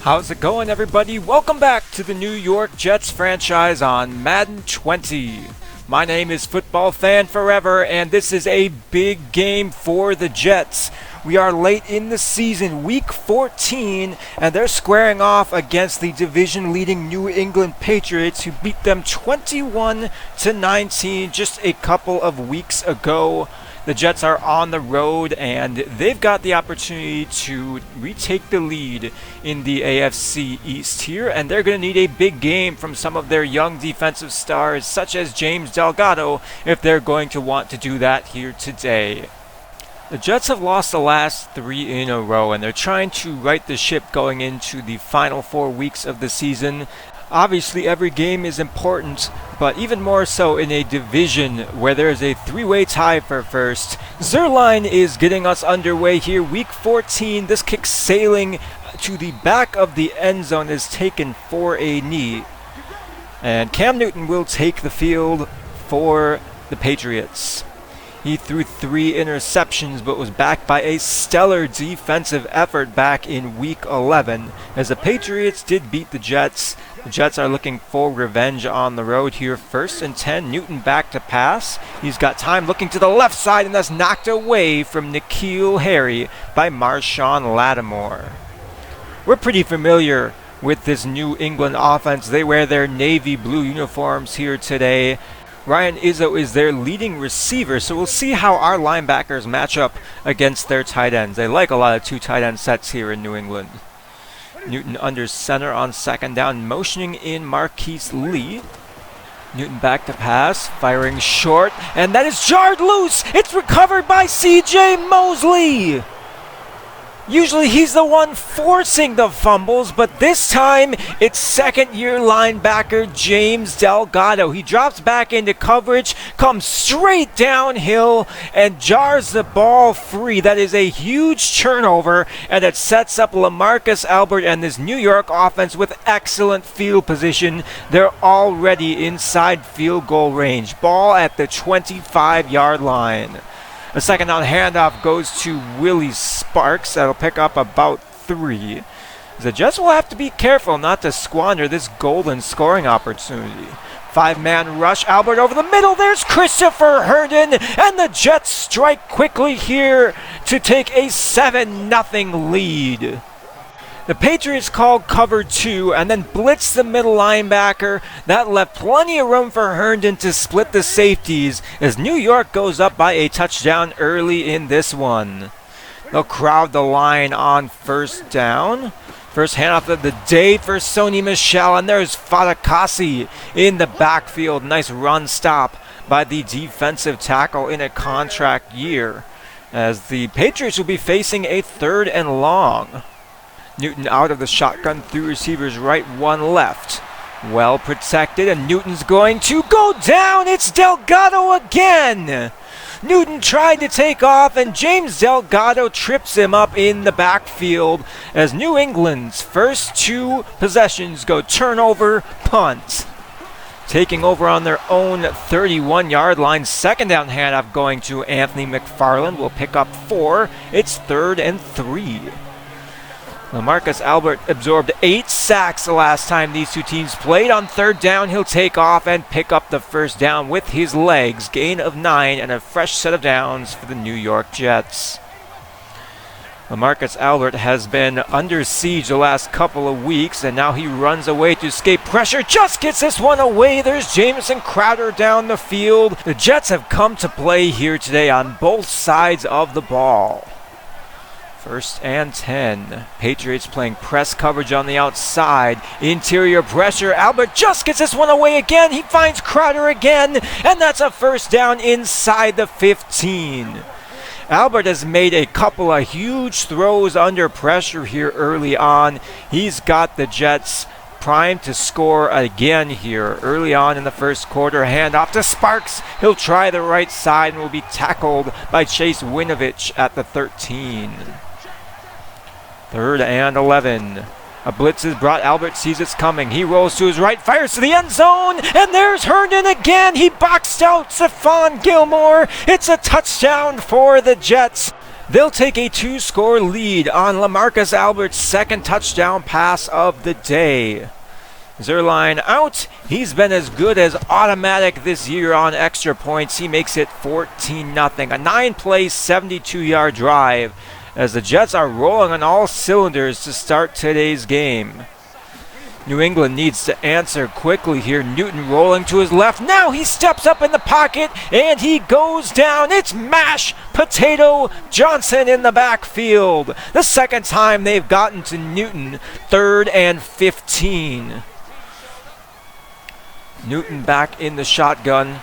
How's it going, everybody? Welcome back to the New York Jets franchise on Madden 20. My name is Football Fan Forever, and this is a big game for the Jets. We are late in the season, week 14, and they're squaring off against the division-leading New England Patriots, who beat them 21-19 just a couple of weeks ago. The Jets are on the road, and they've got the opportunity to retake the lead in the AFC East here, and they're going to need a big game from some of their young defensive stars, such as James Delgado, if they're going to want to do that here today. The Jets have lost the last 3 in a row, and they're trying to right the ship going into the final 4 weeks of the season. Obviously, every game is important, but even more so in a division where there is a 3-way tie for first. Zerline is getting us underway here. Week 14, this kick sailing to the back of the end zone is taken for a knee. And Cam Newton will take the field for the Patriots. He threw 3 interceptions, but was backed by a stellar defensive effort back in Week 11. As the Patriots did beat the Jets, the Jets are looking for revenge on the road here. 1st and 10, Newton back to pass. He's got time looking to the left side, and that's knocked away from N'Keal Harry by Marshawn Lattimore. We're pretty familiar with this New England offense. They wear their navy blue uniforms here today. Ryan Izzo is their leading receiver, so we'll see how our linebackers match up against their tight ends. They like a lot of 2 tight end sets here in New England. Newton under center on 2nd down, motioning in Marquise Lee. Newton back to pass, firing short, and that is jarred loose. It's recovered by C.J. Mosley. Usually he's the one forcing the fumbles, but this time it's second-year linebacker James Delgado. He drops back into coverage, comes straight downhill, and jars the ball free. That is a huge turnover, and it sets up LaMarcus Albert and this New York offense with excellent field position. They're already inside field goal range. Ball at the 25-yard line. A 2nd down handoff goes to Willie Sparks. That'll pick up about 3. The Jets will have to be careful not to squander this golden scoring opportunity. 5-man rush, Albert over the middle. There's Christopher Herndon, and the Jets strike quickly here to take a 7-0 lead. The Patriots called cover 2 and then blitzed the middle linebacker. That left plenty of room for Herndon to split the safeties as New York goes up by a touchdown early in this one. They'll crowd the line on 1st down. First handoff of the day for Sony Michel, and there's Fatukasi in the backfield. Nice run stop by the defensive tackle in a contract year, as the Patriots will be facing a 3rd and long. Newton out of the shotgun, 3 receivers right, 1 left. Well protected, and Newton's going to go down. It's Delgado again. Newton tried to take off, and James Delgado trips him up in the backfield as New England's first 2 possessions go turnover, punt. Taking over on their own 31-yard line. 2nd down handoff going to Anthony McFarland. Will pick up 4. It's 3rd and 3. LaMarcus Albert absorbed 8 sacks the last time these 2 teams played. On 3rd down, he'll take off and pick up the 1st down with his legs. Gain of 9 and a fresh set of downs for the New York Jets. LaMarcus Albert has been under siege the last couple of weeks, and now he runs away to escape pressure. Just gets this one away. There's Jamison Crowder down the field. The Jets have come to play here today on both sides of the ball. 1st and 10. Patriots playing press coverage on the outside. Interior pressure. Albert just gets this one away again. He finds Crowder again, and that's a 1st down inside the 15. Albert has made a couple of huge throws under pressure here early on. He's got the Jets primed to score again here early on in the 1st quarter. Hand off to Sparks. He'll try the right side and will be tackled by Chase Winovich at the 13. 3rd and 11. A blitz is brought. Albert sees it's coming. He rolls to his right, fires to the end zone, and there's Herndon again. He boxed out Stephon Gilmore. It's a touchdown for the Jets. They'll take a 2-score lead on LaMarcus Albert's second touchdown pass of the day. Zuerlein out. He's been as good as automatic this year on extra points. He makes it 14-0. A 9-play, 72-yard drive as the Jets are rolling on all cylinders to start today's game. New England needs to answer quickly here. Newton rolling to his left. Now he steps up in the pocket and he goes down. It's Mash Potato Johnson in the backfield. The second time they've gotten to Newton. 3rd and 15. Newton back in the shotgun.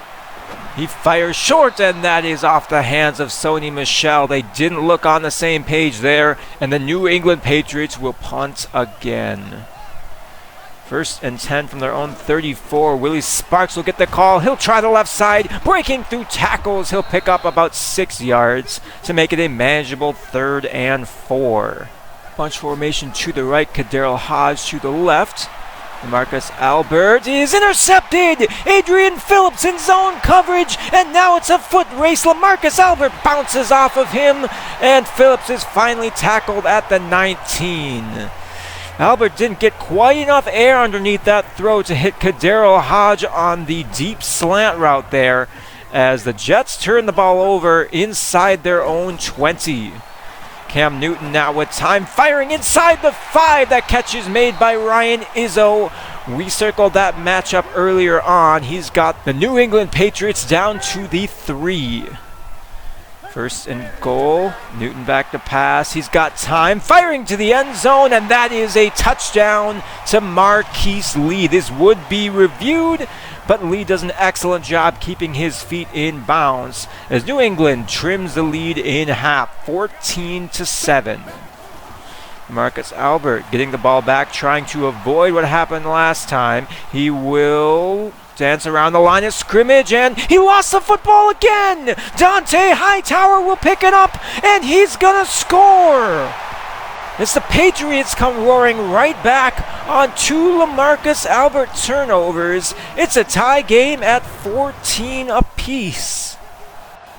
He fires short, and that is off the hands of Sony Michel. They didn't look on the same page there, and the New England Patriots will punt again. 1st and 10 from their own 34. Willie Sparks will get the call. He'll try the left side. Breaking through tackles. He'll pick up about 6 yards to make it a manageable 3rd and 4. Bunch formation to the right. Kaderl Hodge to the left. Marcus Albert is intercepted. Adrian Phillips in zone coverage, and now it's a foot race. LaMarcus Albert bounces off of him, and Phillips is finally tackled at the 19. Albert didn't get quite enough air underneath that throw to hit Kaderl Hodge on the deep slant route there, as the Jets turn the ball over inside their own 20. Cam Newton now with time, firing inside the 5. That catch is made by Ryan Izzo. We circled that matchup earlier on. He's got the New England Patriots down to the 3. 1st and goal. Newton back to pass. He's got time, firing to the end zone, and that is a touchdown to Marquise Lee. This would be reviewed, but Lee does an excellent job keeping his feet in bounds as New England trims the lead in half, 14-7. Marcus Albert getting the ball back, trying to avoid what happened last time. He will dance around the line of scrimmage, and he lost the football again. Dante Hightower will pick it up, and he's gonna score. As the Patriots come roaring right back on 2 LaMarcus Albert turnovers. It's a tie game at 14 apiece.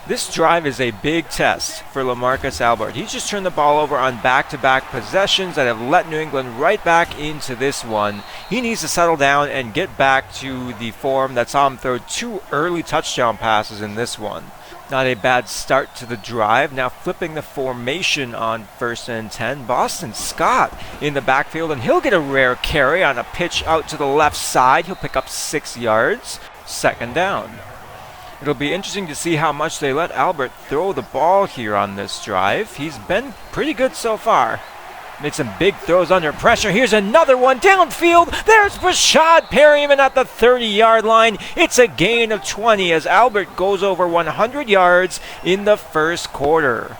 This drive is a big test for LaMarcus Albert. He's just turned the ball over on back-to-back possessions that have let New England right back into this one. He needs to settle down and get back to the form that saw him throw 2 early touchdown passes in this one. Not a bad start to the drive. Now flipping the formation on 1st and 10. Boston Scott in the backfield, and he'll get a rare carry on a pitch out to the left side. He'll pick up 6 yards. 2nd down. It'll be interesting to see how much they let Albert throw the ball here on this drive. He's been pretty good so far. Made some big throws under pressure. Here's another one downfield. There's Rashad Perryman at the 30-yard line. It's a gain of 20 as Albert goes over 100 yards in the 1st quarter.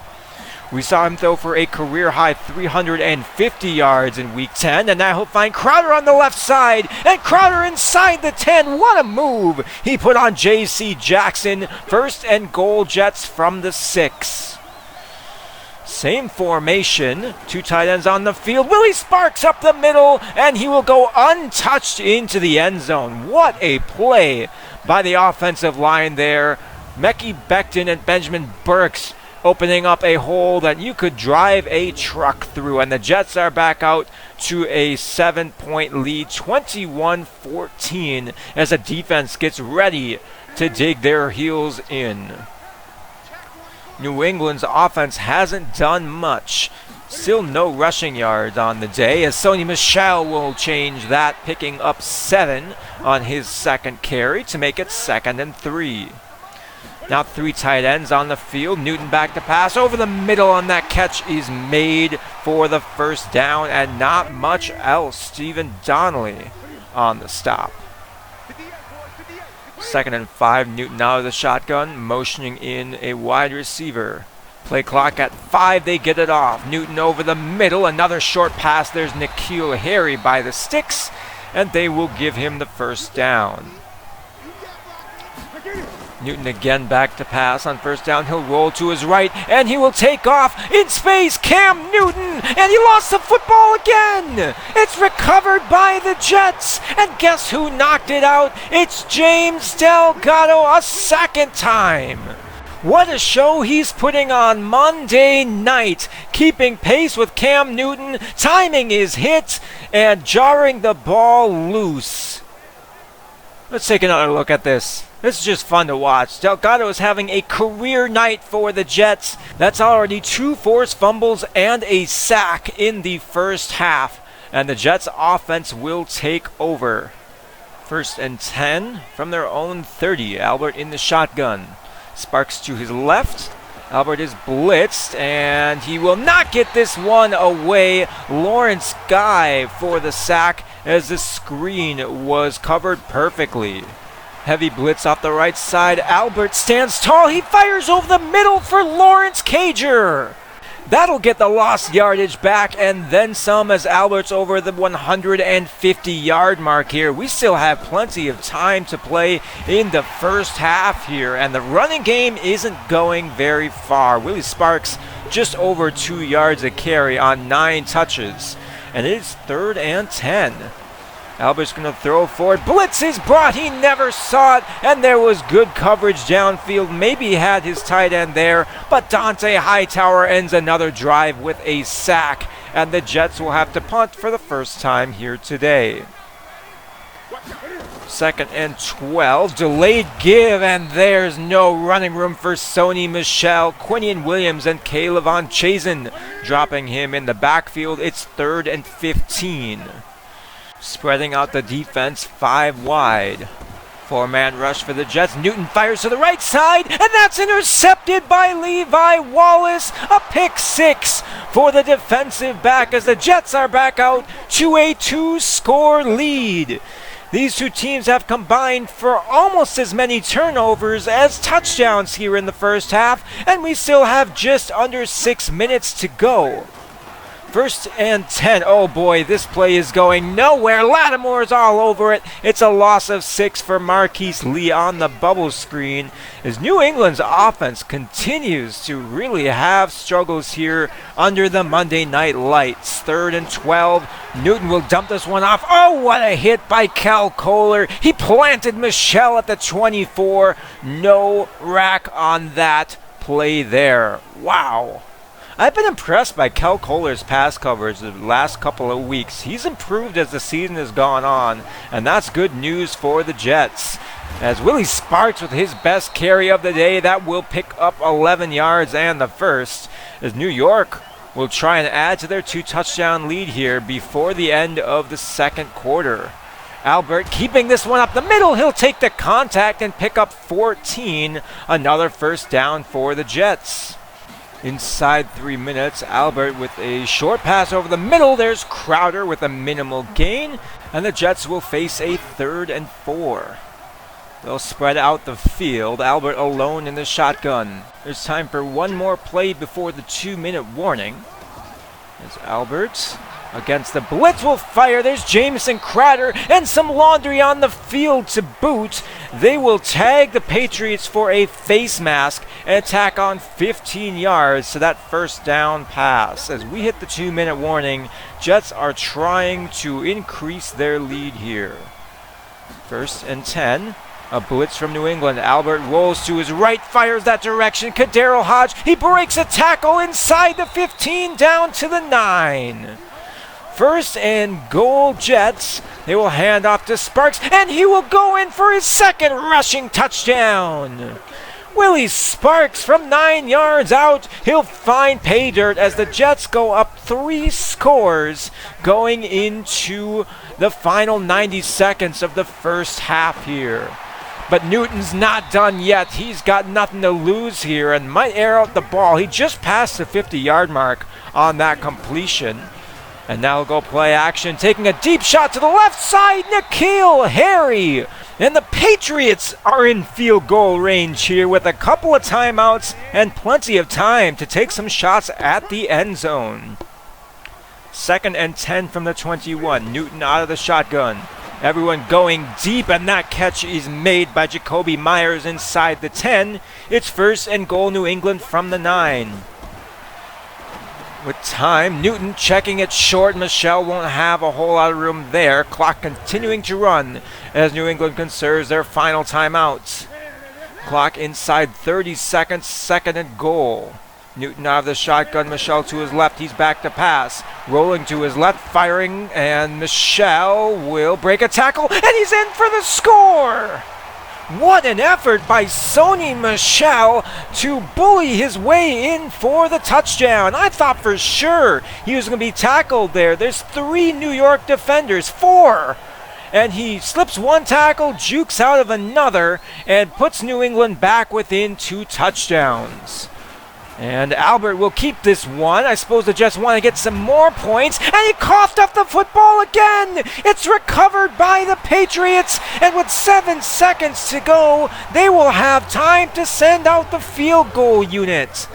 We saw him throw for a career-high 350 yards in Week 10, and now he'll find Crowder on the left side, and Crowder inside the 10. What a move he put on J.C. Jackson. 1st and goal, Jets from the 6. Same formation, 2 tight ends on the field. Willie Sparks up the middle, and he will go untouched into the end zone. What a play by the offensive line there. Mekhi Becton and Benjamin Burks opening up a hole that you could drive a truck through, and the Jets are back out to a 7-point lead, 21-14, as the defense gets ready to dig their heels in. New England's offense hasn't done much. Still no rushing yards on the day, as Sony Michel will change that, picking up 7 on his 2nd carry to make it 2nd and 3. Now 3 tight ends on the field. Newton back to pass over the middle, on that catch is made for the 1st down, and not much else. Stephen Donnelly on the stop. 2nd and 5. Newton out of the shotgun, motioning in a wide receiver. Play clock at 5. They get it off. Newton over the middle. Another short pass. There's N'Keal Harry by the sticks, and they will give him the 1st down. Newton again back to pass on 1st down. He'll roll to his right, and he will take off in space. Cam Newton, and he lost the football again. It's recovered by the Jets, and guess who knocked it out? It's James Delgado a 2nd time. What a show he's putting on Monday night, keeping pace with Cam Newton, timing his hit, and jarring the ball loose. Let's take another look at this. This is just fun to watch. Delgado is having a career night for the Jets. That's already 2 forced fumbles and a sack in the first half. And the Jets offense will take over. 1st and 10 from their own 30. Albert in the shotgun. Sparks to his left. Albert is blitzed, and he will not get this one away. Lawrence Guy for the sack as the screen was covered perfectly. Heavy blitz off the right side. Albert stands tall. He fires over the middle for Lawrence Cager. That'll get the lost yardage back and then some as Albert's over the 150-yard mark here. We still have plenty of time to play in the first half here, and the running game isn't going very far. Willie Sparks just over 2 yards a carry on 9 touches, and it is 3rd and 10. Albert's going to throw forward. Blitz is brought. He never saw it. And there was good coverage downfield. Maybe he had his tight end there. But Dante Hightower ends another drive with a sack. And the Jets will have to punt for the first time here today. 2nd and 12. Delayed give. And there's no running room for Sony Michel. Quinion Williams and Calevon Chazen dropping him in the backfield. It's 3rd and 15. Spreading out the defense 5 wide. 4-man rush for the Jets. Newton fires to the right side, and that's intercepted by Levi Wallace. A pick 6 for the defensive back as the Jets are back out to a 2-score lead. These two teams have combined for almost as many turnovers as touchdowns here in the first half, and we still have just under 6 minutes to go. 1st and 10. Oh boy, this play is going nowhere. Lattimore's all over it. It's a loss of 6 for Marquise Lee on the bubble screen as New England's offense continues to really have struggles here under the Monday night lights. 3rd and 12. Newton will dump this one off. Oh, what a hit by Cal Kohler. He planted Michel at the 24. No rack on that play there. Wow. I've been impressed by Cal Kohler's pass coverage the last couple of weeks. He's improved as the season has gone on, and that's good news for the Jets. As Willie Sparks with his best carry of the day, that will pick up 11 yards and the first, as New York will try and add to their 2-touchdown lead here before the end of the 2nd quarter. Albert keeping this one up the middle. He'll take the contact and pick up 14. Another first down for the Jets. Inside 3 minutes, Albert with a short pass over the middle. There's Crowder with a minimal gain, and the Jets will face a 3rd and 4. They'll spread out the field. Albert alone in the shotgun. There's time for one more play before the 2-minute warning. As Albert against the blitz will fire. There's Jamison Crowder and some laundry on the field to boot. They will tag the Patriots for a face mask and attack on 15 yards to that first down pass. As we hit the 2-minute warning, Jets are trying to increase their lead here. 1st and 10. A blitz from New England. Albert rolls to his right, fires that direction. Kadero Hodge, he breaks a tackle inside the 15 down to the 9. 1st and goal Jets. They will hand off to Sparks, and he will go in for his 2nd rushing touchdown. Willie Sparks from 9 yards out. He'll find pay dirt as the Jets go up 3 scores going into the final 90 seconds of the first half here. But Newton's not done yet. He's got nothing to lose here and might air out the ball. He just passed the 50-yard mark on that completion. And now he'll go play action, taking a deep shot to the left side. N'Keal Harry. And the Patriots are in field goal range here with a couple of timeouts and plenty of time to take some shots at the end zone. 2nd and 10 from the 21. Newton out of the shotgun. Everyone going deep, and that catch is made by Jacoby Myers inside the 10. It's 1st and goal New England from the 9. With time, Newton checking it short. Michel won't have a whole lot of room there. Clock continuing to run as New England conserves their final timeouts. Clock inside 30 seconds, 2nd and goal. Newton out of the shotgun, Michel to his left, he's back to pass. Rolling to his left, firing, and Michel will break a tackle, and he's in for the score! What an effort by Sony Michel to bully his way in for the touchdown. I thought for sure he was going to be tackled there. There's 3 New York defenders, 4. And he slips one tackle, jukes out of another, and puts New England back within 2 touchdowns. And Albert will keep this one. I suppose the Jets want to get some more points. And he coughed up the football again. It's recovered by the Patriots. And with 7 seconds to go, they will have time to send out the field goal unit.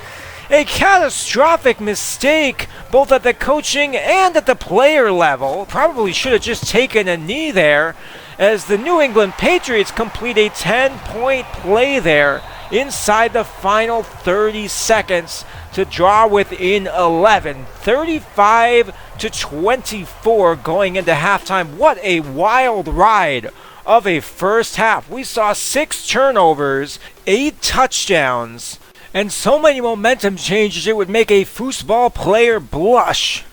A catastrophic mistake, both at the coaching and at the player level. Probably should have just taken a knee there, as the New England Patriots complete a 10-point play there inside the final 30 seconds to draw within 11. 35-24 going into halftime. What a wild ride of a first half. We saw 6 turnovers, 8 touchdowns, and so many momentum changes it would make a foosball player blush.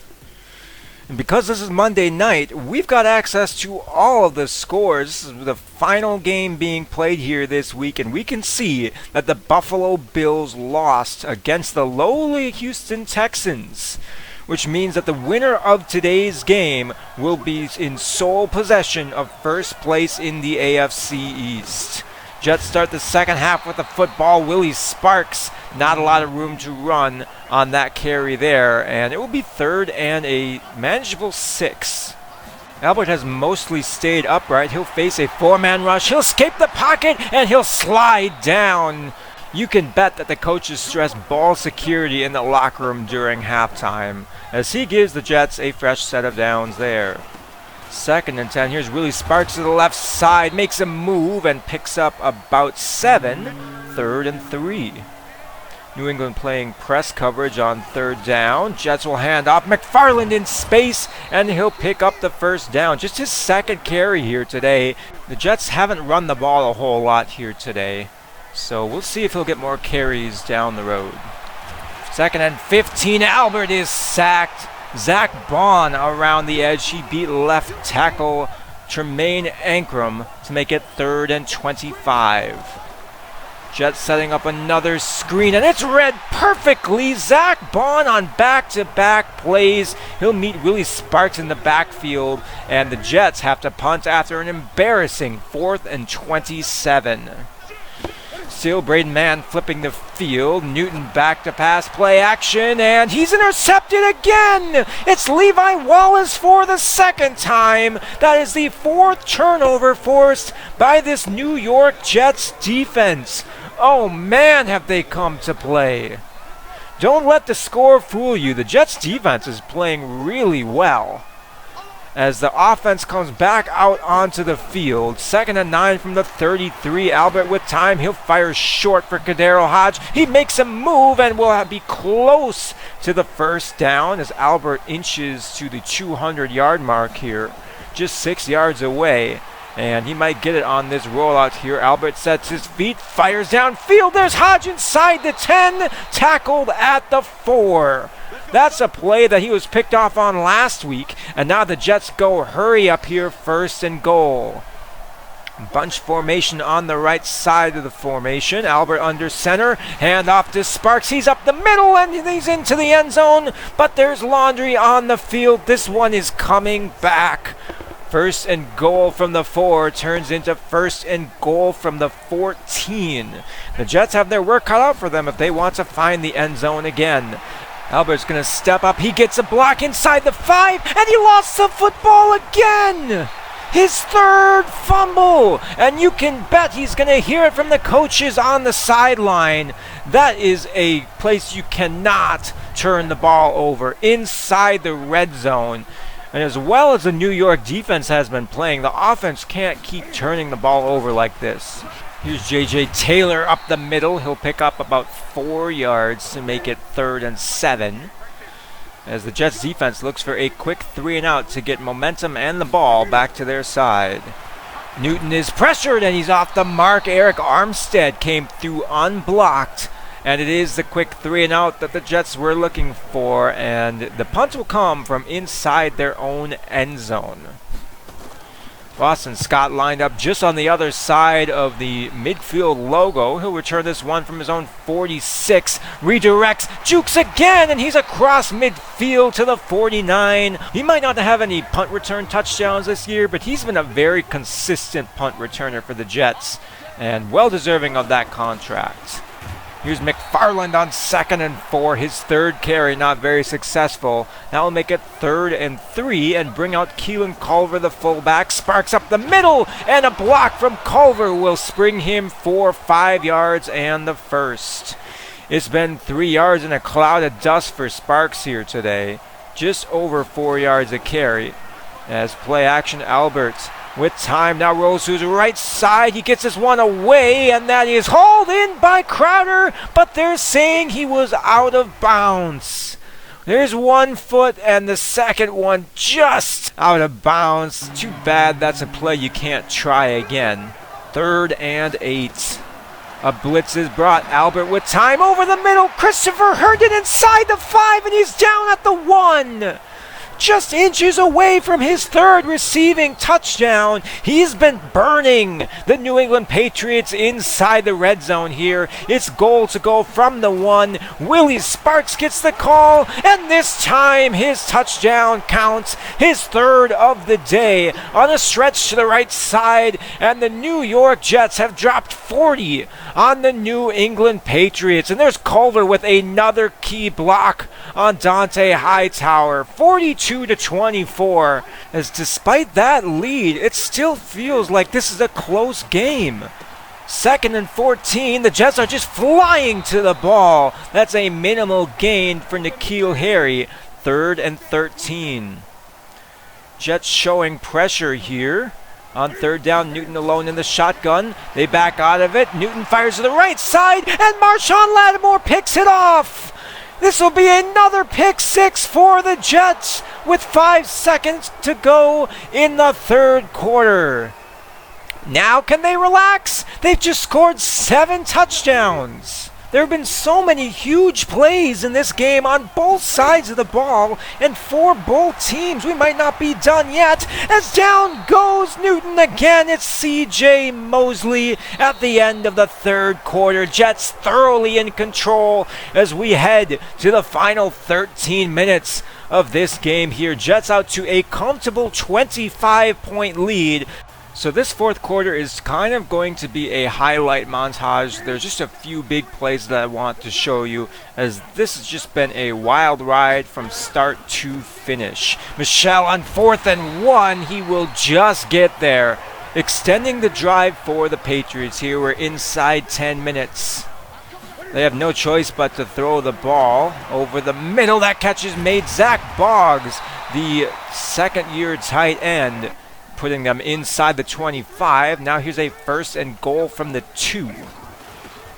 And because this is Monday night, we've got access to all of the scores. This is the final game being played here this week, and we can see that the Buffalo Bills lost against the lowly Houston Texans, which means that the winner of today's game will be in sole possession of first place in the AFC East. Jets start the second half with the football. Willie Sparks, not a lot of room to run on that carry there, and it will be 3rd and a manageable 6. Albert has mostly stayed upright. He'll face a 4-man rush. He'll escape the pocket, and he'll slide down. You can bet that the coaches stress ball security in the locker room during halftime, as he gives the Jets a fresh set of downs there. 2nd and 10. Here's Willie Sparks to the left side, makes a move and picks up about 7. 3rd and 3. New England playing press coverage on 3rd down. Jets will hand off. McFarland in space, and he'll pick up the first down. Just his 2nd carry here today. The Jets haven't run the ball a whole lot here today, so we'll see if he'll get more carries down the road. 2nd and 15. Albert is sacked. Zach Bond around the edge. He beat left tackle Tremaine Ankrum to make it 3rd and 25. Jets setting up another screen, and it's read perfectly. Zach Bond on back-to-back plays. He'll meet Willie Sparks in the backfield, and the Jets have to punt after an embarrassing 4th and 27. Still Braden Mann flipping the field. Newton back to pass, play action, and he's intercepted again. It's Levi Wallace for the 2nd time. That is the 4th turnover forced by this New York Jets defense. Oh man, have they come to play. Don't let the score fool you. The Jets defense is playing really well. As the offense comes back out onto the field. 2nd and 9 from the 33. Albert with time. He'll fire short for Kadero Hodge. He makes a move and will be close to the first down as Albert inches to the 200-yard mark here. Just 6 yards away. And he might get it on this rollout here. Albert sets his feet, fires downfield. There's Hodge inside the 10, tackled at the 4. That's a play that he was picked off on last week, and now the Jets go hurry up here, 1st and goal. Bunch formation on the right side of the formation. Albert under center, hand off to Sparks. He's up the middle and he's into the end zone, but there's Laundry on the field. This one is coming back. 1st and goal from the 4 turns into 1st and goal from the 14. The Jets have their work cut out for them if they want to find the end zone again. Albert's going to step up. He gets a block inside the 5, and he lost the football again. His 3rd fumble, and you can bet he's going to hear it from the coaches on the sideline. That is a place you cannot turn the ball over, inside the red zone. And as well as the New York defense has been playing, the offense can't keep turning the ball over like this. Here's J.J. Taylor up the middle. He'll pick up about 4 yards to make it 3rd and 7. As the Jets defense looks for a quick 3 and out to get momentum and the ball back to their side. Newton is pressured and he's off the mark. Eric Armstead came through unblocked. And it is the quick 3-and-out that the Jets were looking for. And the punt will come from inside their own end zone. Boston Scott lined up just on the other side of the midfield logo. He'll return this one from his own 46. Redirects, jukes again, and he's across midfield to the 49. He might not have any punt return touchdowns this year, but he's been a very consistent punt returner for the Jets, and well deserving of that contract. Here's McFarland on 2nd and 4. His third carry not very successful. That will make it 3rd and 3 and bring out Keelan Culver, the fullback. Sparks up the middle, and a block from Culver will spring him for 5 yards and the first. It's been 3 yards in a cloud of dust for Sparks here today. Just over 4 yards a carry. As play action, Albert with time now rolls to his right side. He gets this one away, and that is hauled in by Crowder, but they're saying he was out of bounds. There's 1 foot, and the second one just out of bounds. Too bad that's a play you can't try again. 3rd and 8. A blitz is brought. Albert with time over the middle. Christopher Herndon inside the 5, and he's down at the 1. Just inches away from his 3rd receiving touchdown. He's been burning the New England Patriots inside the red zone here. It's goal to go from the 1. Willie Sparks gets the call, and this time his touchdown counts. His 3rd of the day on a stretch to the right side, and the New York Jets have dropped 40 on the New England Patriots. And there's Culver with another key block on Dante Hightower. 42-24. As despite that lead, it still feels like this is a close game. 2nd and 14. The Jets are just flying to the ball. That's a minimal gain for N'Keal Harry. 3rd and 13. Jets showing pressure here. On 3rd down, Newton alone in the shotgun. They back out of it. Newton fires to the right side, and Marshawn Lattimore picks it off. This will be another pick 6 for the Jets with 5 seconds to go in the 3rd quarter. Now can they relax? They've just scored 7 touchdowns. There have been so many huge plays in this game on both sides of the ball, and for both teams, we might not be done yet. As down goes Newton again, it's C.J. Mosley at the end of the 3rd quarter. Jets thoroughly in control as we head to the final 13 minutes of this game here. Jets out to a comfortable 25-point lead. So this 4th quarter is kind of going to be a highlight montage. There's just a few big plays that I want to show you, as this has just been a wild ride from start to finish. Michel on 4th and 1. He will just get there, extending the drive for the Patriots here. We're inside 10 minutes. They have no choice but to throw the ball over the middle. That catch is made. Zach Boggs, the 2nd-year tight end, putting them inside the 25. Now here's a 1st and goal from the 2.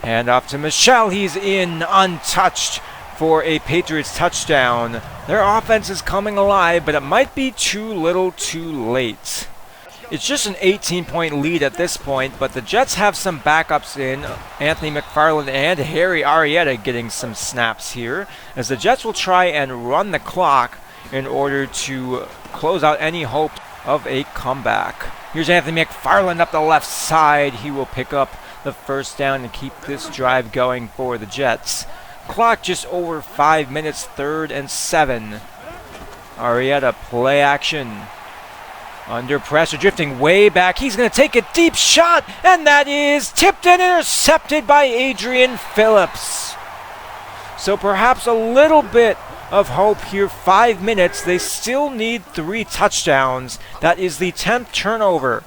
Hand off to Michel. He's in untouched for a Patriots touchdown. Their offense is coming alive, but it might be too little too late. It's just an 18-point lead at this point, but the Jets have some backups in. Anthony McFarland and Harry Arrieta getting some snaps here, as the Jets will try and run the clock in order to close out any hope of a comeback. Here's Anthony McFarland up the left side. He will pick up the 1st down and keep this drive going for the Jets. Clock just over 5 minutes, 3rd and 7. Arrieta play action. Under pressure, drifting way back. He's going to take a deep shot, and that is tipped and intercepted by Adrian Phillips. So perhaps a little bit of hope here. 5 minutes. They still need 3 touchdowns. That is the 10th turnover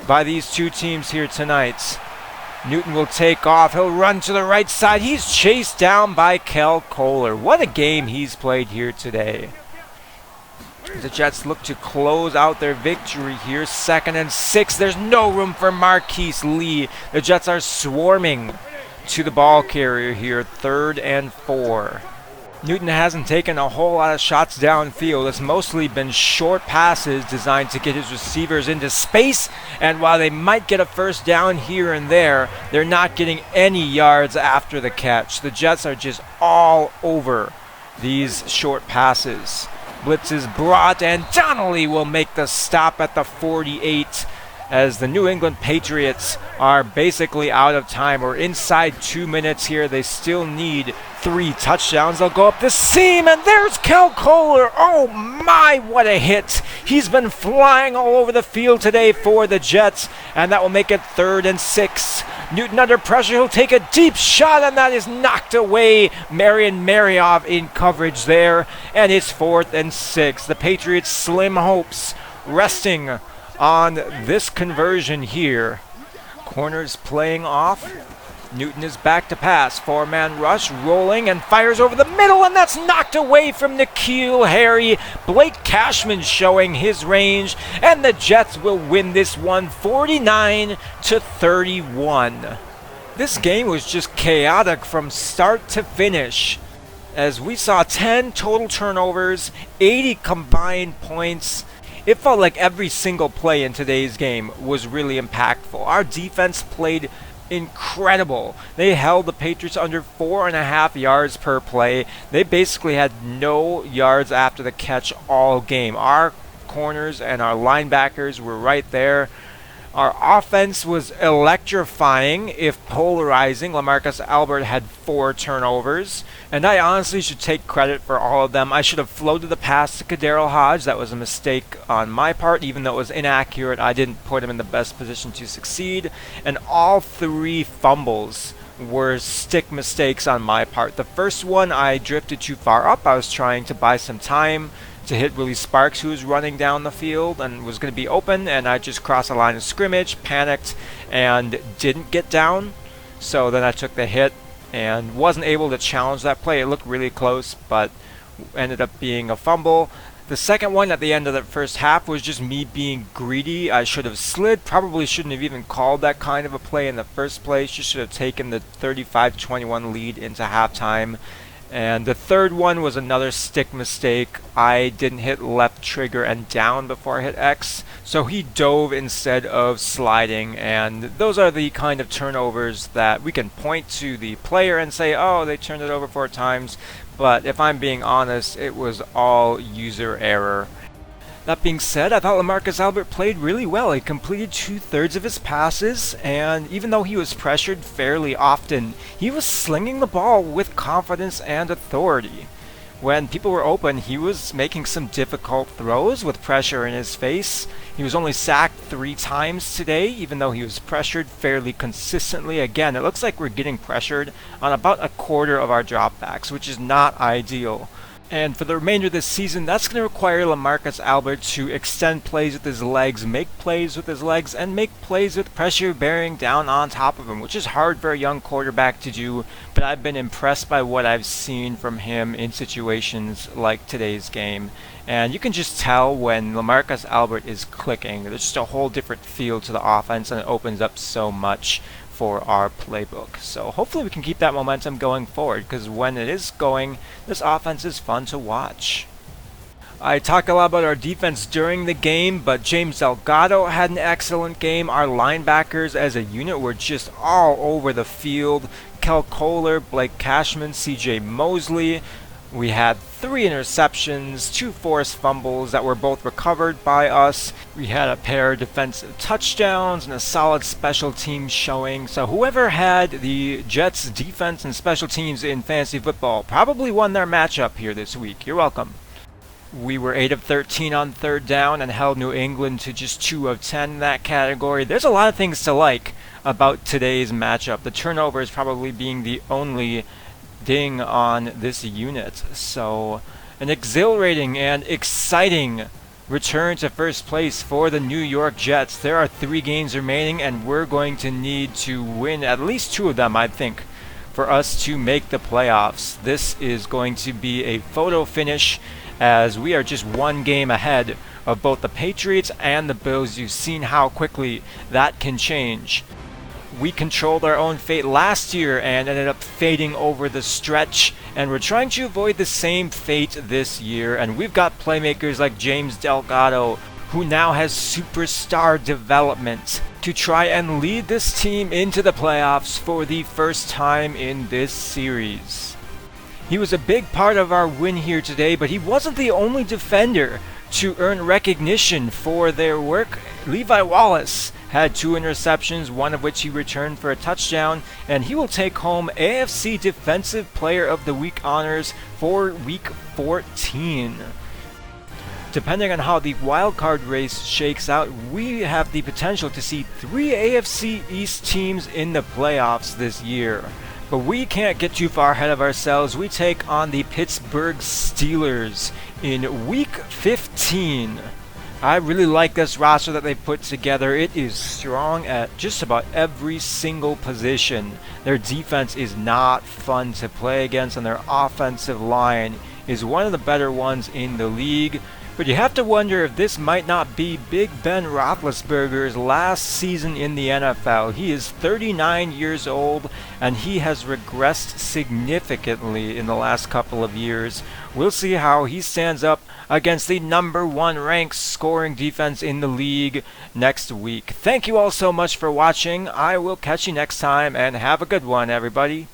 by these two teams here tonight. Newton will take off. He'll run to the right side. He's chased down by Kel Kohler. What a game he's played here today. The Jets look to close out their victory here. 2nd and 6. There's no room for Marquise Lee. The Jets are swarming to the ball carrier here. 3rd and 4. Newton hasn't taken a whole lot of shots downfield. It's mostly been short passes designed to get his receivers into space, and while they might get a first down here and there, they're not getting any yards after the catch. The Jets are just all over these short passes. Blitz is brought, and Donnelly will make the stop at the 48 as the New England Patriots are basically out of time. We're inside 2 minutes here. They still need 3 touchdowns. They'll go up the seam, and there's Cal Kohler. Oh my, what a hit. He's been flying all over the field today for the Jets, and that will make it 3rd and 6. Newton under pressure. He'll take a deep shot, and that is knocked away. Marion Marioff in coverage there, and it's 4th and 6. The Patriots' slim hopes resting on this conversion here. Corners playing off. Newton is back to pass. 4-man rush, rolling, and fires over the middle, and that's knocked away from N'Keal Harry. Blake Cashman showing his range, and the Jets will win this one 49-31. This game was just chaotic from start to finish, as we saw 10 total turnovers, 80 combined points. It felt like every single play in today's game was really impactful. Our defense played incredible. They held the Patriots under 4.5 yards per play. They basically had no yards after the catch all game. Our corners and our linebackers were right there. Our offense was electrifying, if polarizing. LaMarcus Albert had 4 turnovers, and I honestly should take credit for all of them. I should have floated the pass to Kadarrell Hodge. That was a mistake on my part. Even though it was inaccurate, I didn't put him in the best position to succeed. And all 3 fumbles were stick mistakes on my part. The first one, I drifted too far up. I was trying to buy some time to hit Willie Sparks, who was running down the field and was going to be open, and I just crossed the line of scrimmage, panicked, and didn't get down. So then I took the hit and wasn't able to challenge that play. It looked really close, but ended up being a fumble. The second one at the end of the first half was just me being greedy. I should have slid, probably shouldn't have even called that kind of a play in the first place. Just should have taken the 35-21 lead into halftime. And the third one was another stick mistake. I didn't hit left trigger and down before I hit X, so he dove instead of sliding. And those are the kind of turnovers that we can point to the player and say, oh, they turned it over 4 times. But if I'm being honest, it was all user error. That being said, I thought LaMarcus Albert played really well. He completed 2/3 of his passes, and even though he was pressured fairly often, he was slinging the ball with confidence and authority. When people were open, he was making some difficult throws with pressure in his face. He was only sacked 3 times today, even though he was pressured fairly consistently. Again, it looks like we're getting pressured on about a quarter of our dropbacks, which is not ideal. And for the remainder of this season, that's going to require LaMarcus Albert to extend plays with his legs, make plays with his legs, and make plays with pressure bearing down on top of him, which is hard for a young quarterback to do, but I've been impressed by what I've seen from him in situations like today's game. And you can just tell when LaMarcus Albert is clicking. There's just a whole different feel to the offense, and it opens up so much for our playbook. So hopefully we can keep that momentum going forward, because when it is going, this offense is fun to watch. I talked a lot about our defense during the game, but James Delgado had an excellent game. Our linebackers as a unit were just all over the field. Kel Kohler, Blake Cashman, CJ Mosley. We had 3 interceptions, 2 forced fumbles that were both recovered by us. We had a pair of defensive touchdowns and a solid special teams showing. So whoever had the Jets defense and special teams in fantasy football probably won their matchup here this week. You're welcome. We were 8 of 13 on 3rd down and held New England to just 2 of 10 in that category. There's a lot of things to like about today's matchup. The turnovers probably being the only ding on this unit. So an exhilarating and exciting return to first place for the New York Jets. There are 3 games remaining, and we're going to need to win at least 2 of them, I think, for us to make the playoffs. This is going to be a photo finish, as we are just 1 game ahead of both the Patriots and the Bills. You've seen how quickly that can change. We controlled our own fate last year and ended up fading over the stretch, and we're trying to avoid the same fate this year. And we've got playmakers like James Delgado, who now has superstar development, to try and lead this team into the playoffs for the first time in this series. He was a big part of our win here today, but he wasn't the only defender to earn recognition for their work. Levi Wallace had 2 interceptions, one of which he returned for a touchdown, and he will take home AFC Defensive Player of the Week honors for Week 14. Depending on how the wildcard race shakes out, we have the potential to see 3 AFC East teams in the playoffs this year. But we can't get too far ahead of ourselves. We take on the Pittsburgh Steelers in Week 15. I really like this roster that they put together. It is strong at just about every single position. Their defense is not fun to play against, and their offensive line is one of the better ones in the league. But you have to wonder if this might not be Big Ben Roethlisberger's last season in the NFL. He is 39 years old, and he has regressed significantly in the last couple of years. We'll see how he stands up against the #1 ranked scoring defense in the league next week. Thank you all so much for watching. I will catch you next time, and have a good one, everybody.